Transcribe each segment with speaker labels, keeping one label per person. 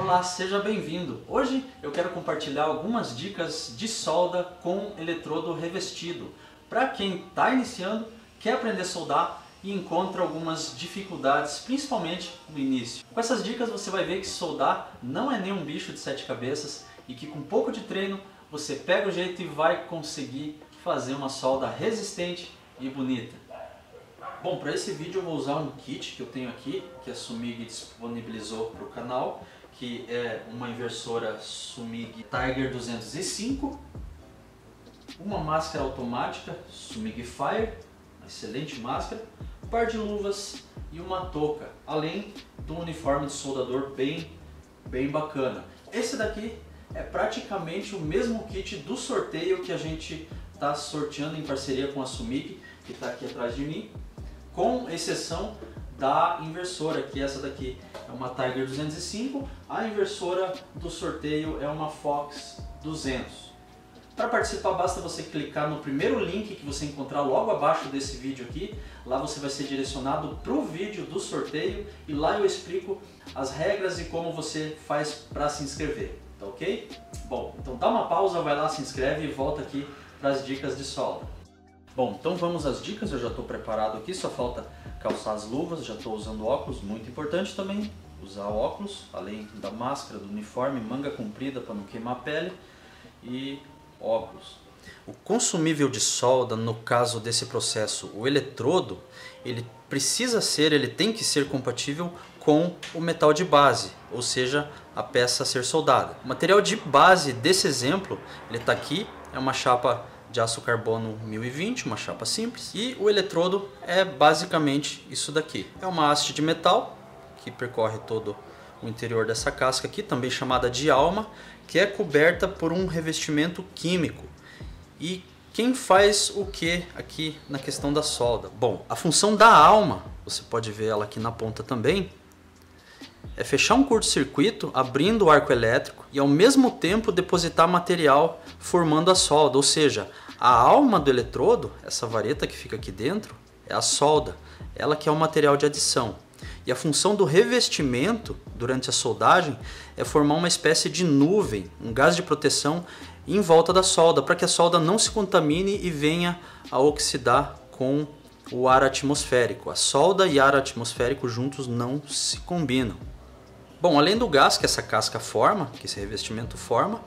Speaker 1: Olá, seja bem-vindo! Hoje eu quero compartilhar algumas dicas de solda com eletrodo revestido para quem está iniciando, quer aprender a soldar e encontra algumas dificuldades, principalmente no início. Com essas dicas você vai ver que soldar não é nenhum bicho de sete cabeças e que com um pouco de treino você pega o jeito e vai conseguir fazer uma solda resistente e bonita. Bom, para esse vídeo eu vou usar um kit que eu tenho aqui, que a Sumig disponibilizou para o canal, que é uma inversora Sumig Tiger 205, uma máscara automática Sumig Fire, uma excelente máscara, um par de luvas e uma touca, além do uniforme de soldador bem bacana. Esse daqui é praticamente o mesmo kit do sorteio que a gente está sorteando em parceria com a Sumig, que está aqui atrás de mim, com exceção da inversora, que essa daqui é uma Tiger 205, a inversora do sorteio é uma Fox 200. Para participar basta você clicar no primeiro link que você encontrar logo abaixo desse vídeo aqui, lá você vai ser direcionado para o vídeo do sorteio e lá eu explico as regras e como você faz para se inscrever, tá ok? Bom, então dá uma pausa, vai lá, se inscreve e volta aqui para as dicas de solda. Bom, então vamos às dicas, eu já estou preparado aqui, só falta calçar as luvas, já estou usando óculos, muito importante também usar óculos, além da máscara, do uniforme, manga comprida para não queimar a pele e óculos. O consumível de solda, no caso desse processo, o eletrodo, ele tem que ser compatível com o metal de base, ou seja, a peça a ser soldada. O material de base desse exemplo, ele está aqui, é uma chapa de aço carbono 1020, uma chapa simples, e o eletrodo é basicamente isso daqui. É uma haste de metal que percorre todo o interior dessa casca aqui, também chamada de alma, que é coberta por um revestimento químico. E quem faz o que aqui na questão da solda? Bom, a função da alma, você pode ver ela aqui na ponta também, é fechar um curto-circuito abrindo o arco elétrico e ao mesmo tempo depositar material formando a solda, ou seja, a alma do eletrodo, essa vareta que fica aqui dentro, é a solda, ela que é o material de adição. E a função do revestimento durante a soldagem é formar uma espécie de nuvem, um gás de proteção em volta da solda, para que a solda não se contamine e venha a oxidar com o ar atmosférico. A solda e ar atmosférico juntos não se combinam. Bom, além do gás que essa casca forma, que esse revestimento forma,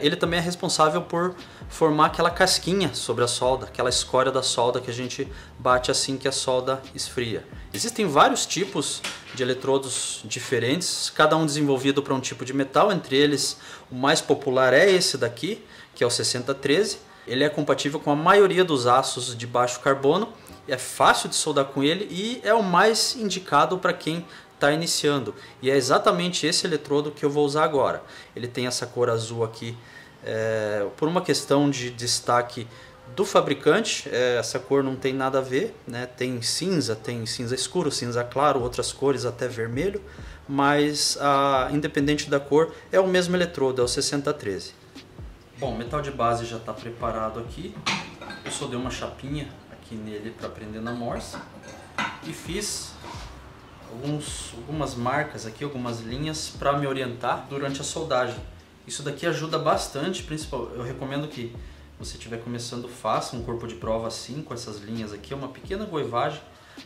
Speaker 1: ele também é responsável por formar aquela casquinha sobre a solda, aquela escória da solda que a gente bate assim que a solda esfria. Existem vários tipos de eletrodos diferentes, cada um desenvolvido para um tipo de metal, entre eles o mais popular é esse daqui, que é o 6013. Ele é compatível com a maioria dos aços de baixo carbono, é fácil de soldar com ele e é o mais indicado para quem está iniciando. E é exatamente esse eletrodo que eu vou usar agora. Ele tem essa cor azul aqui por uma questão de destaque do fabricante. Essa cor não tem nada a ver, né? Tem cinza escuro, cinza claro, outras cores até vermelho, mas independente da cor é o mesmo eletrodo, é o 6013. Bom, o metal de base já está preparado aqui. Eu só dei uma chapinha aqui nele para prender na morse e fiz algumas marcas aqui, algumas linhas para me orientar durante a soldagem. Isso daqui ajuda bastante, eu recomendo que você estiver começando, faça um corpo de prova assim, com essas linhas aqui, uma pequena goivagem,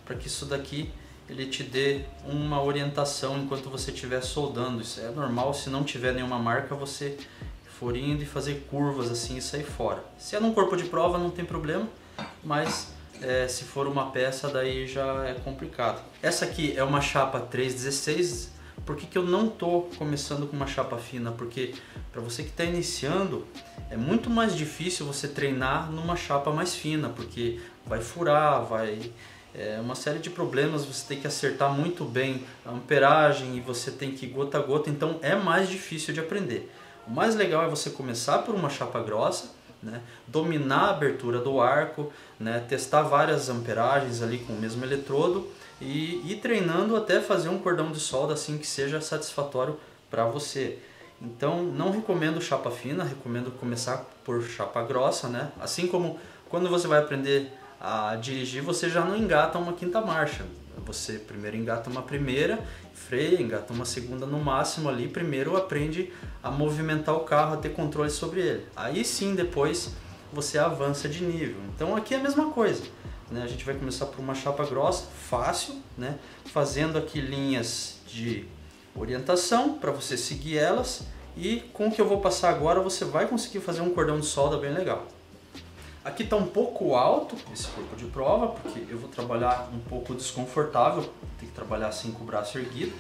Speaker 1: para que isso daqui ele te dê uma orientação enquanto você estiver soldando. Isso é normal, se não tiver nenhuma marca, você for indo e fazer curvas assim e sair fora. Se é num corpo de prova não tem problema, mas se for uma peça daí já é complicado. Essa aqui é uma chapa 316. Por que eu não estou começando com uma chapa fina? Porque para você que está iniciando é muito mais difícil você treinar numa chapa mais fina, porque vai furar, uma série de problemas, você tem que acertar muito bem a amperagem e você tem que ir gota a gota, então é mais difícil de aprender. O mais legal é você começar por uma chapa grossa, né, dominar a abertura do arco, né, testar várias amperagens ali com o mesmo eletrodo e ir treinando até fazer um cordão de solda assim que seja satisfatório para você. Então não recomendo chapa fina, recomendo começar por chapa grossa, né? Assim como quando você vai aprender a dirigir, você já não engata uma quinta marcha. Você primeiro engata uma primeira, freia, engata uma segunda no máximo ali, primeiro aprende a movimentar o carro, a ter controle sobre ele. Aí sim, depois você avança de nível. Então aqui é a mesma coisa, né? A gente vai começar por uma chapa grossa, fácil, né? Fazendo aqui linhas de orientação para você seguir elas, e com o que eu vou passar agora você vai conseguir fazer um cordão de solda bem legal. Aqui está um pouco alto esse corpo de prova, porque eu vou trabalhar um pouco desconfortável, tem que trabalhar assim com o braço erguido.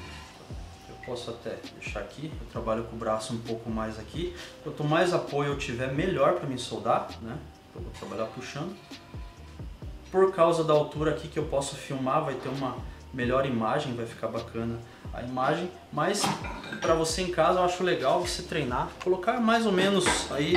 Speaker 1: Eu posso até deixar aqui, eu trabalho com o braço um pouco mais aqui. Quanto mais apoio eu tiver, melhor para me soldar, né? Eu vou trabalhar puxando. Por causa da altura aqui que eu posso filmar, vai ter uma melhor imagem, vai ficar bacana a imagem. Mas para você em casa eu acho legal você treinar, colocar mais ou menos aí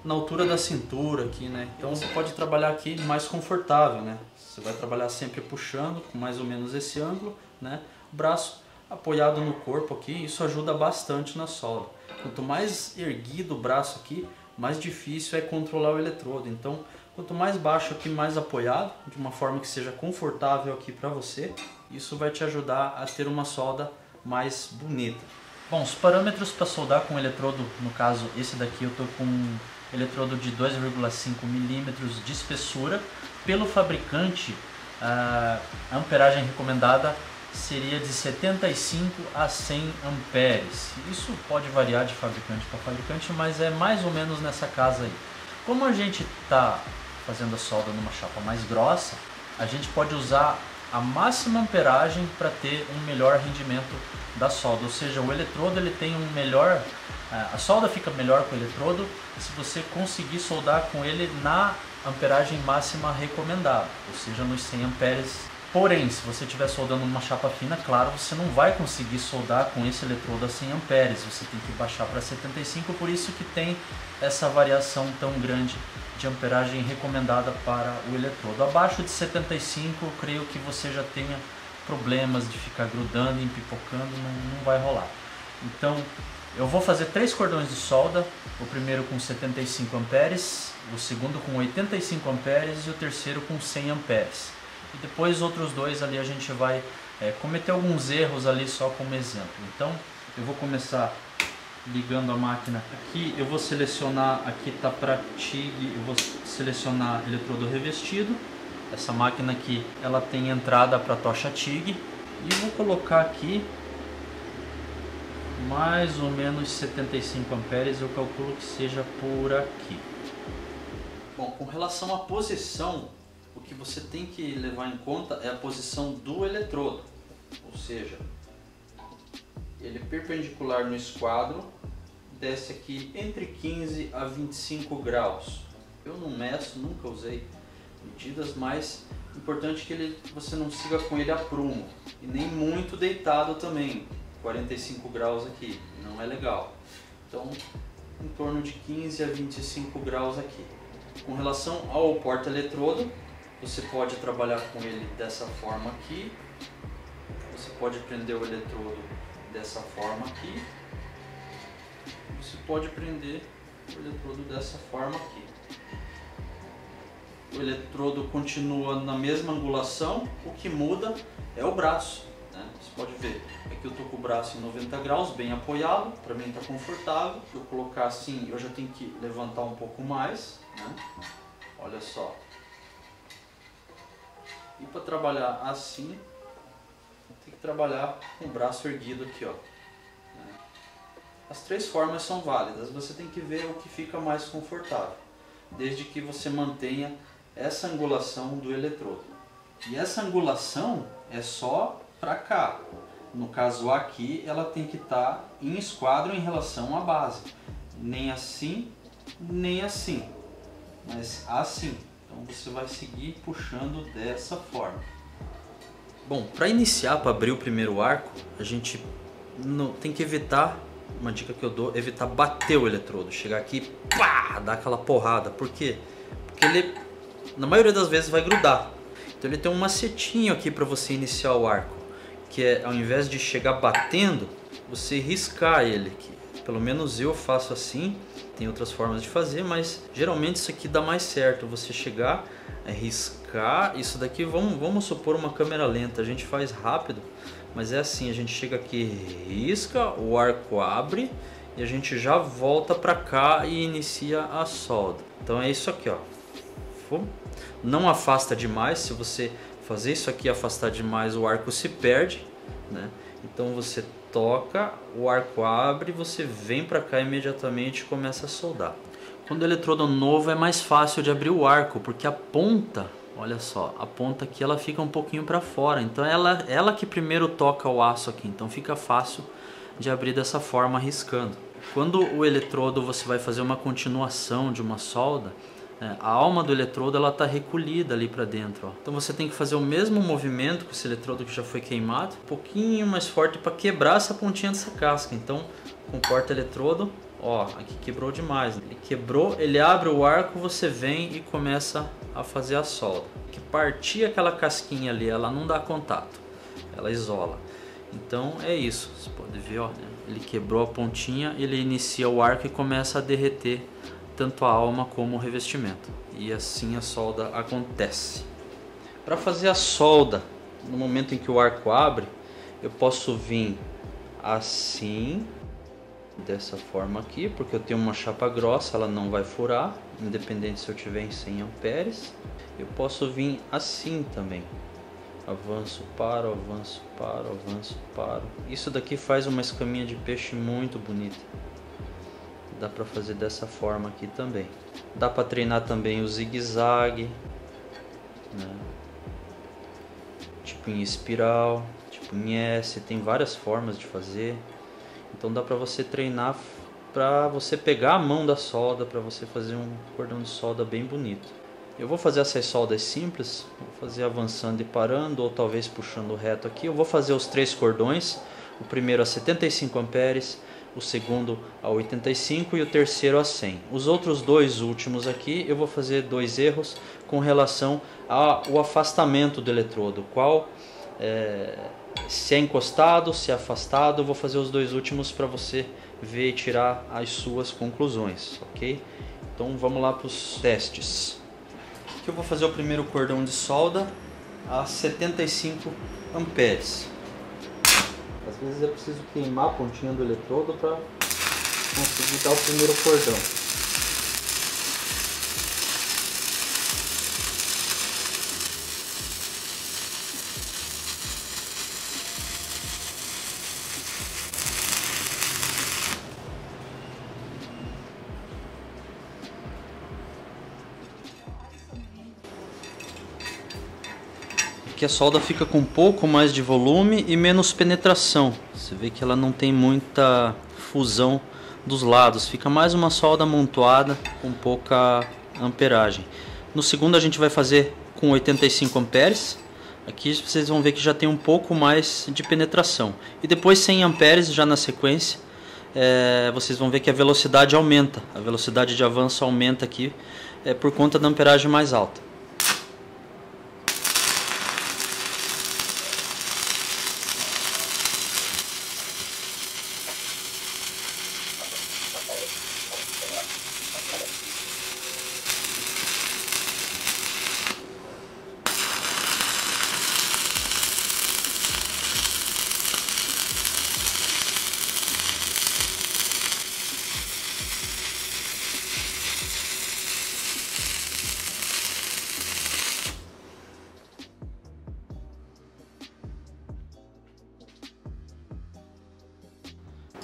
Speaker 1: na altura da cintura aqui, né? Então você pode trabalhar aqui mais confortável, né? Você vai trabalhar sempre puxando com mais ou menos esse ângulo, né? O braço apoiado no corpo aqui, isso ajuda bastante na solda. Quanto mais erguido o braço aqui, mais difícil é controlar o eletrodo. Então, quanto mais baixo aqui, mais apoiado, de uma forma que seja confortável aqui para você, isso vai te ajudar a ter uma solda mais bonita. Bom, os parâmetros para soldar com eletrodo, no caso esse daqui eu estou com eletrodo de 2,5 milímetros de espessura. Pelo fabricante, a amperagem recomendada seria de 75 a 100 amperes. Isso pode variar de fabricante para fabricante, mas é mais ou menos nessa casa aí. Como a gente está fazendo a solda numa chapa mais grossa, a gente pode usar a máxima amperagem para ter um melhor rendimento da solda, ou seja, o eletrodo ele tem um melhor, a solda fica melhor com o eletrodo se você conseguir soldar com ele na amperagem máxima recomendada, ou seja, nos 100 amperes. Porém, se você estiver soldando uma chapa fina, claro, você não vai conseguir soldar com esse eletrodo a 100 amperes, você tem que baixar para 75, por isso que tem essa variação tão grande de amperagem recomendada para o eletrodo. Abaixo de 75, eu creio que você já tenha problemas de ficar grudando, empipocando, não vai rolar. Então, eu vou fazer 3 cordões de solda, o primeiro com 75 amperes, o segundo com 85 amperes e o terceiro com 100 amperes. E depois outros dois ali a gente vai cometer alguns erros ali só como exemplo. Então, eu vou começar ligando a máquina aqui, eu vou selecionar, aqui está para TIG, eu vou selecionar eletrodo revestido. Essa máquina aqui, ela tem entrada para tocha TIG, e vou colocar aqui mais ou menos 75 amperes, eu calculo que seja por aqui. Bom, com relação à posição, o que você tem que levar em conta é a posição do eletrodo, ou seja, ele é perpendicular no esquadro, desce aqui entre 15 a 25 graus. Eu não meço, nunca usei medidas, mas é importante que você não siga com ele a prumo, e nem muito deitado também, 45 graus aqui, não é legal. Então, em torno de 15 a 25 graus aqui. Com relação ao porta-eletrodo, você pode trabalhar com ele dessa forma aqui, você pode prender o eletrodo dessa forma aqui, você pode prender o eletrodo dessa forma aqui. O eletrodo continua na mesma angulação, o que muda é o braço, né? Você pode ver, aqui eu estou com o braço em 90 graus, bem apoiado, para mim está confortável. Se eu colocar assim, eu já tenho que levantar um pouco mais, né? Olha só. E para trabalhar assim, tem que trabalhar com o braço erguido aqui, ó. As 3 formas são válidas, você tem que ver o que fica mais confortável, desde que você mantenha essa angulação do eletrodo. E essa angulação é só para cá. No caso aqui, ela tem que estar em esquadro em relação à base. Nem assim, nem assim, mas assim. Então você vai seguir puxando dessa forma. Bom, para iniciar, para abrir o primeiro arco, a gente tem que evitar, uma dica que eu dou, evitar bater o eletrodo. Chegar aqui, pá, dar aquela porrada. Por quê? Porque ele, na maioria das vezes, vai grudar. Então ele tem um macetinho aqui para você iniciar o arco, que é, ao invés de chegar batendo, você riscar ele aqui. Pelo menos eu faço assim, Tem outras formas de fazer, mas geralmente isso aqui dá mais certo. Você chegar, riscar, isso daqui, vamos supor uma câmera lenta, a gente faz rápido, mas é assim, a gente chega aqui, risca, o arco abre e a gente já volta para cá e inicia a solda. Então é isso aqui, ó. Não afasta demais, se você fazer isso aqui afastar demais, o arco se perde, né? Então você toca, o arco abre, você vem para cá imediatamente e começa a soldar. Quando o eletrodo novo é mais fácil de abrir o arco, porque a ponta, olha só, a ponta aqui ela fica um pouquinho para fora, então ela que primeiro toca o aço aqui, então fica fácil de abrir dessa forma riscando. Quando o eletrodo você vai fazer uma continuação de uma solda, a alma do eletrodo ela está recolhida ali para dentro, ó. Então você tem que fazer o mesmo movimento com esse eletrodo que já foi queimado, um pouquinho mais forte para quebrar essa pontinha dessa casca. Então com o porta-eletrodo, ó, aqui quebrou demais, ele quebrou, ele abre o arco, você vem e começa a fazer a solda. Que partir aquela casquinha ali, ela não dá contato, ela isola. Então é isso, você pode ver, ó, ele quebrou a pontinha, ele inicia o arco e começa a derreter tanto a alma como o revestimento, e assim a solda acontece. Para fazer a solda, no momento em que o arco abre, eu posso vir assim, dessa forma aqui, porque eu tenho uma chapa grossa, ela não vai furar, independente se eu tiver em 100 amperes. Eu posso vir assim também, avanço, paro, avanço, paro, avanço, paro. Isso daqui faz uma escaminha de peixe muito bonita. Dá para fazer dessa forma aqui também. Dá para treinar também o zigue-zague, né? Tipo em espiral, tipo em S, tem várias formas de fazer. Então dá para você treinar, para você pegar a mão da solda, para você fazer um cordão de solda bem bonito. Eu vou fazer essas soldas simples, vou fazer avançando e parando, ou talvez puxando reto aqui. Eu vou fazer os 3 cordões, o primeiro a 75 amperes, o segundo a 85 e o terceiro a 100. Os outros 2 últimos aqui eu vou fazer 2 erros com relação ao afastamento do eletrodo, qual se é encostado, se é afastado. Eu vou fazer os 2 últimos para você ver e tirar as suas conclusões, ok? Então vamos lá para os testes. Aqui eu vou fazer o primeiro cordão de solda a 75 amperes. Às vezes é preciso queimar a pontinha do eletrodo para conseguir dar o primeiro cordão. Aqui a solda fica com um pouco mais de volume e menos penetração. Você vê que ela não tem muita fusão dos lados, fica mais uma solda amontoada com pouca amperagem. No segundo a gente vai fazer com 85 amperes. Aqui vocês vão ver que já tem um pouco mais de penetração. E depois 100 amperes já na sequência, vocês vão ver que a velocidade aumenta. A velocidade de avanço aumenta aqui por conta da amperagem mais alta.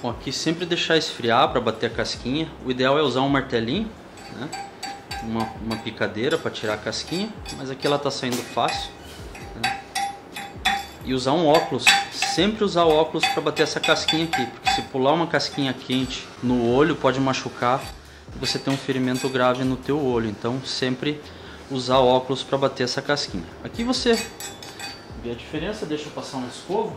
Speaker 1: Bom, aqui sempre deixar esfriar para bater a casquinha. O ideal é usar um martelinho, né? uma picadeira para tirar a casquinha, mas aqui ela está saindo fácil, né? E usar um óculos, sempre usar o óculos para bater essa casquinha aqui, porque se pular uma casquinha quente no olho pode machucar e você tem um ferimento grave no teu olho. Então sempre usar óculos para bater essa casquinha. Aqui você vê a diferença, deixa eu passar um escovo.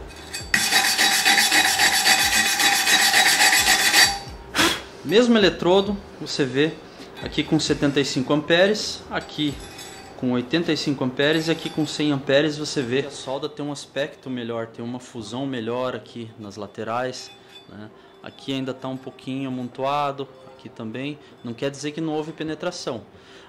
Speaker 1: Mesmo eletrodo, você vê aqui com 75 amperes, aqui com 85 amperes e aqui com 100 amperes. Você vê que a solda tem um aspecto melhor, tem uma fusão melhor aqui nas laterais, né? Aqui ainda está um pouquinho amontoado, aqui aqui também. Não quer dizer que não houve penetração,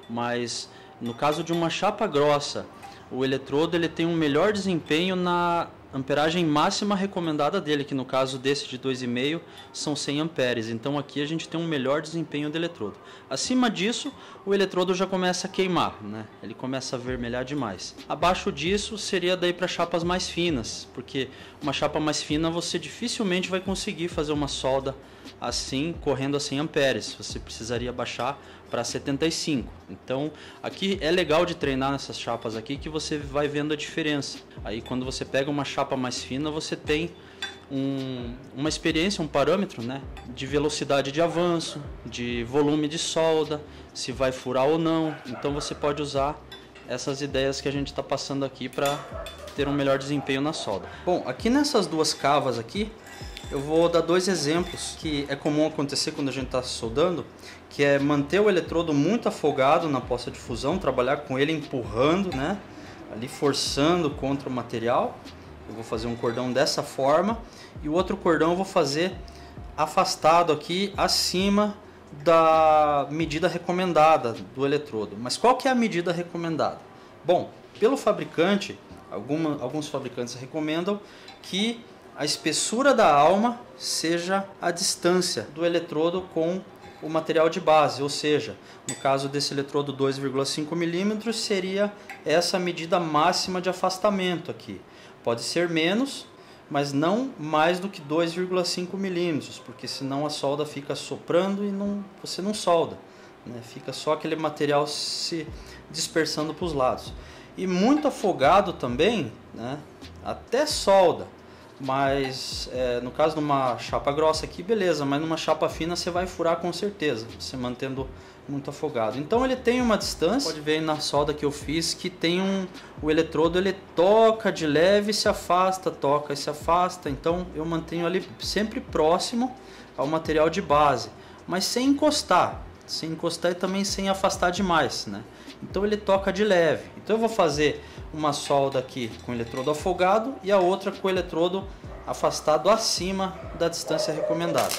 Speaker 1: mas no caso de uma chapa grossa, o eletrodo ele tem um melhor desempenho na amperagem máxima recomendada dele, que no caso desse de 2,5 são 100 amperes. Então aqui a gente tem um melhor desempenho do eletrodo. Acima disso, o eletrodo já começa a queimar, né? Ele começa a vermelhar demais. Abaixo disso seria daí para chapas mais finas, porque uma chapa mais fina você dificilmente vai conseguir fazer uma solda assim, correndo a 100 amperes. Você precisaria baixar para 75. Então aqui é legal de treinar nessas chapas aqui, que você vai vendo a diferença. Aí quando você pega uma chapa mais fina, você tem uma experiência, um parâmetro, né, de velocidade de avanço, de volume de solda, se vai furar ou não. Então você pode usar essas ideias que a gente está passando aqui para ter um melhor desempenho na solda. Bom, aqui nessas duas cavas aqui, eu vou dar dois exemplos que é comum acontecer quando a gente está soldando, que é manter o eletrodo muito afogado na poça de fusão, trabalhar com ele empurrando, né, ali forçando contra o material. Eu vou fazer um cordão dessa forma e o outro cordão eu vou fazer afastado aqui acima da medida recomendada do eletrodo. Mas qual que é a medida recomendada? Bom, pelo fabricante, alguns fabricantes recomendam que a espessura da alma seja a distância do eletrodo com o material de base, ou seja, no caso desse eletrodo 2,5 mm, seria essa medida máxima de afastamento aqui. Pode ser menos, mas não mais do que 2,5 mm, porque senão a solda fica soprando e você não solda, né? Fica só aquele material se dispersando para os lados. E muito afogado também, né? Até solda. Mas no caso de uma chapa grossa aqui, beleza, mas numa chapa fina você vai furar com certeza, você mantendo muito afogado. Então ele tem uma distância, pode ver aí na solda que eu fiz, que tem o eletrodo, ele toca de leve e se afasta, toca e se afasta. Então eu mantenho ali sempre próximo ao material de base, mas sem encostar e também sem afastar demais, né? Então ele toca de leve. Então eu vou fazer uma solda aqui com o eletrodo afogado e a outra com o eletrodo afastado acima da distância recomendada.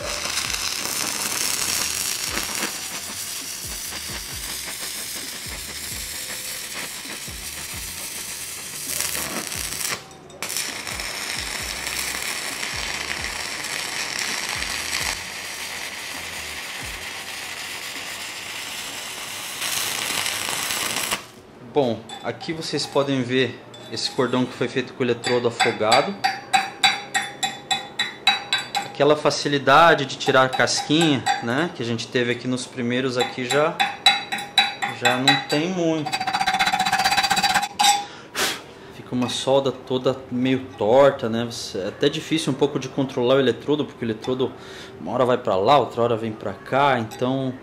Speaker 1: Bom, aqui vocês podem ver esse cordão que foi feito com o eletrodo afogado. Aquela facilidade de tirar a casquinha, né, que a gente teve aqui nos primeiros aqui já não tem muito. Fica uma solda toda meio torta, né? É até difícil um pouco de controlar o eletrodo, porque o eletrodo uma hora vai para lá, outra hora vem para cá, então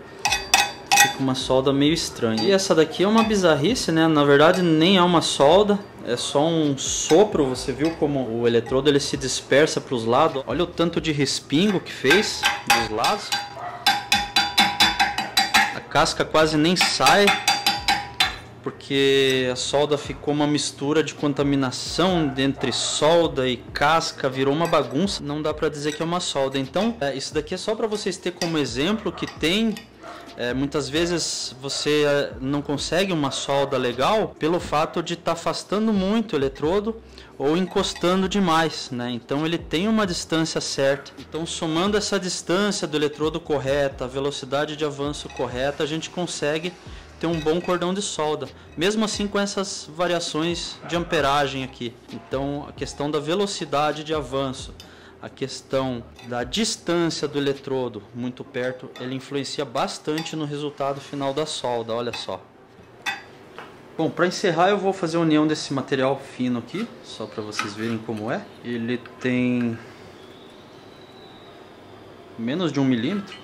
Speaker 1: fica uma solda meio estranha. E essa daqui é uma bizarrice, né? Na verdade nem é uma solda, é só um sopro. Você viu como o eletrodo ele se dispersa para os lados? Olha o tanto de respingo que fez dos lados. A casca quase nem sai, porque a solda ficou uma mistura de contaminação entre solda e casca, virou uma bagunça. Não dá para dizer que é uma solda. Então isso daqui é só para vocês terem como exemplo que tem... muitas vezes você não consegue uma solda legal pelo fato de estar afastando muito o eletrodo ou encostando demais, né? Então ele tem uma distância certa. Então somando essa distância do eletrodo correta, a velocidade de avanço correta, a gente consegue ter um bom cordão de solda, mesmo assim com essas variações de amperagem aqui. Então a questão da velocidade de avanço, a questão da distância do eletrodo muito perto, ele influencia bastante no resultado final da solda, olha só. Bom, para encerrar eu vou fazer a união desse material fino aqui, só para vocês verem como é. Ele tem menos de 1 milímetro.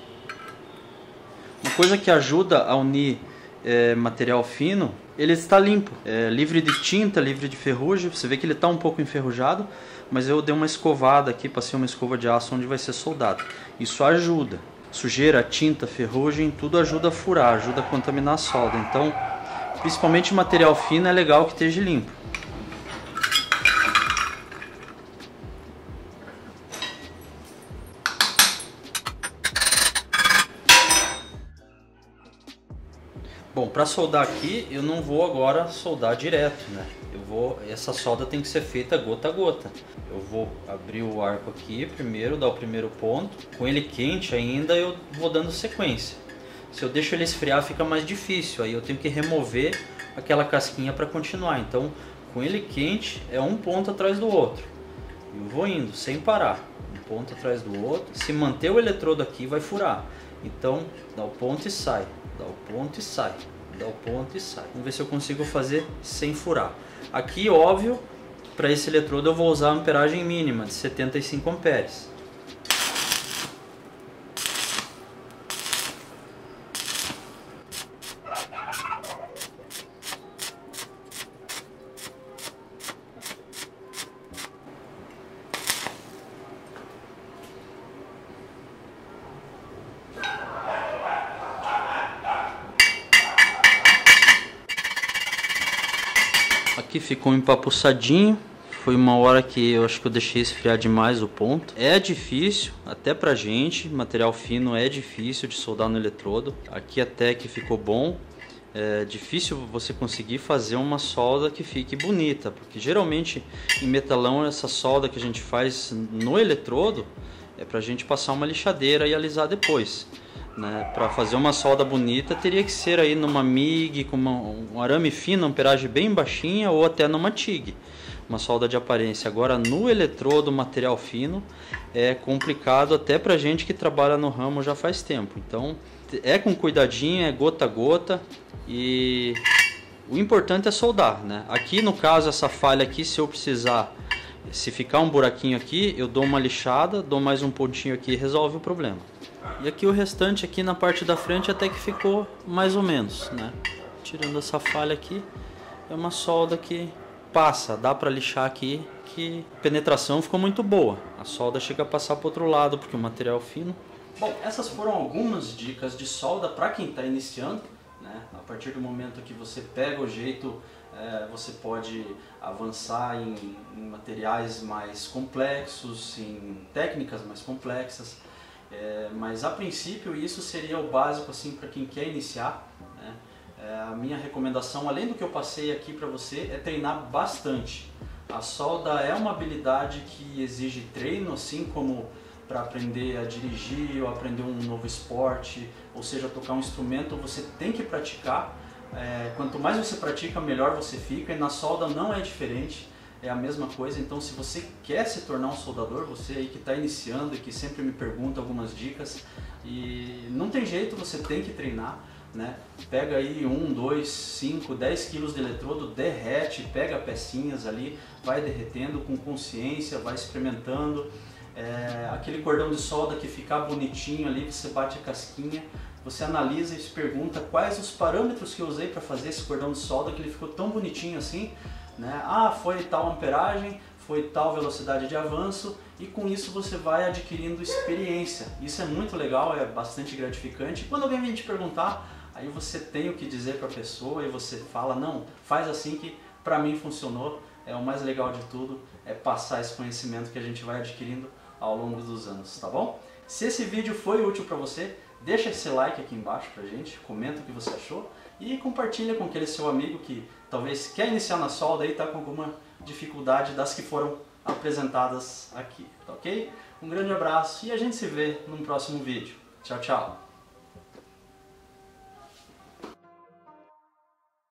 Speaker 1: Uma coisa que ajuda a unir material fino, ele está limpo, livre de tinta, livre de ferrugem. Você vê que ele está um pouco enferrujado, mas eu dei uma escovada aqui, passei uma escova de aço onde vai ser soldado. Isso ajuda. Sujeira, tinta, ferrugem, tudo ajuda a furar, ajuda a contaminar a solda. Então, principalmente material fino é legal que esteja limpo. para soldar aqui eu não vou agora soldar direto, né? Essa solda tem que ser feita gota a gota. Eu vou abrir o arco aqui primeiro, dar o primeiro ponto. Com ele quente ainda eu vou dando sequência. Se eu deixo ele esfriar fica mais difícil, aí eu tenho que remover aquela casquinha para continuar. Então com ele quente é um ponto atrás do outro. Eu vou indo sem parar, um ponto atrás do outro. Se manter o eletrodo aqui vai furar. Então dá o ponto e sai, dá o ponto e sai, dá o ponto e sai. Vamos ver se eu consigo fazer sem furar. Aqui, óbvio, para esse eletrodo eu vou usar a amperagem mínima de 75 amperes. Aqui ficou empapuçadinho. Foi uma hora que eu acho que eu deixei esfriar demais o ponto. É difícil, até pra gente, material fino é difícil de soldar no eletrodo. Aqui até que ficou bom. É difícil você conseguir fazer uma solda que fique bonita, porque geralmente em metalão essa solda que a gente faz no eletrodo é pra gente passar uma lixadeira e alisar depois. Para fazer uma solda bonita teria que ser aí numa MIG com um arame fino, amperagem bem baixinha, ou até numa TIG, uma solda de aparência. Agora no eletrodo, material fino, é complicado até pra gente que trabalha no ramo já faz tempo. Então é com cuidadinho, é gota a gota, e o importante é soldar, né? Aqui no caso essa falha aqui, se eu precisar, se ficar um buraquinho aqui, eu dou uma lixada, dou mais um pontinho aqui e resolve o problema. E aqui o restante aqui na parte da frente até que ficou mais ou menos, né? Tirando essa falha aqui, é uma solda que passa, dá para lixar aqui, que a penetração ficou muito boa. A solda chega a passar para o outro lado porque o material é fino. Bom, essas foram algumas dicas de solda para quem está iniciando, né? A partir do momento que você pega o jeito, você pode avançar em materiais mais complexos, em técnicas mais complexas. Mas a princípio isso seria o básico assim para quem quer iniciar, né? A minha recomendação, além do que eu passei aqui para você, é treinar bastante. A solda é uma habilidade que exige treino, assim como para aprender a dirigir ou aprender um novo esporte, ou seja, tocar um instrumento, você tem que praticar. Quanto mais você pratica, melhor você fica, e na solda não é diferente. É a mesma coisa. Então se você quer se tornar um soldador, você aí que está iniciando e que sempre me pergunta algumas dicas, e não tem jeito, você tem que treinar, né? Pega aí 1, 2, 5, 10 quilos de eletrodo, derrete, pega pecinhas ali, vai derretendo com consciência, vai experimentando. Aquele cordão de solda que ficar bonitinho ali, você bate a casquinha, você analisa e se pergunta quais os parâmetros que eu usei para fazer esse cordão de solda que ele ficou tão bonitinho assim, né? Foi tal amperagem, foi tal velocidade de avanço, e com isso você vai adquirindo experiência. Isso é muito legal, é bastante gratificante. Quando alguém vem te perguntar, aí você tem o que dizer para a pessoa e você fala, não, faz assim que para mim funcionou. É o mais legal de tudo, é passar esse conhecimento que a gente vai adquirindo ao longo dos anos, tá bom? Se esse vídeo foi útil para você, deixa esse like aqui embaixo pra gente, comenta o que você achou e compartilha com aquele seu amigo que talvez quer iniciar na solda e está com alguma dificuldade das que foram apresentadas aqui, tá ok? Um grande abraço e a gente se vê num próximo vídeo. Tchau, tchau!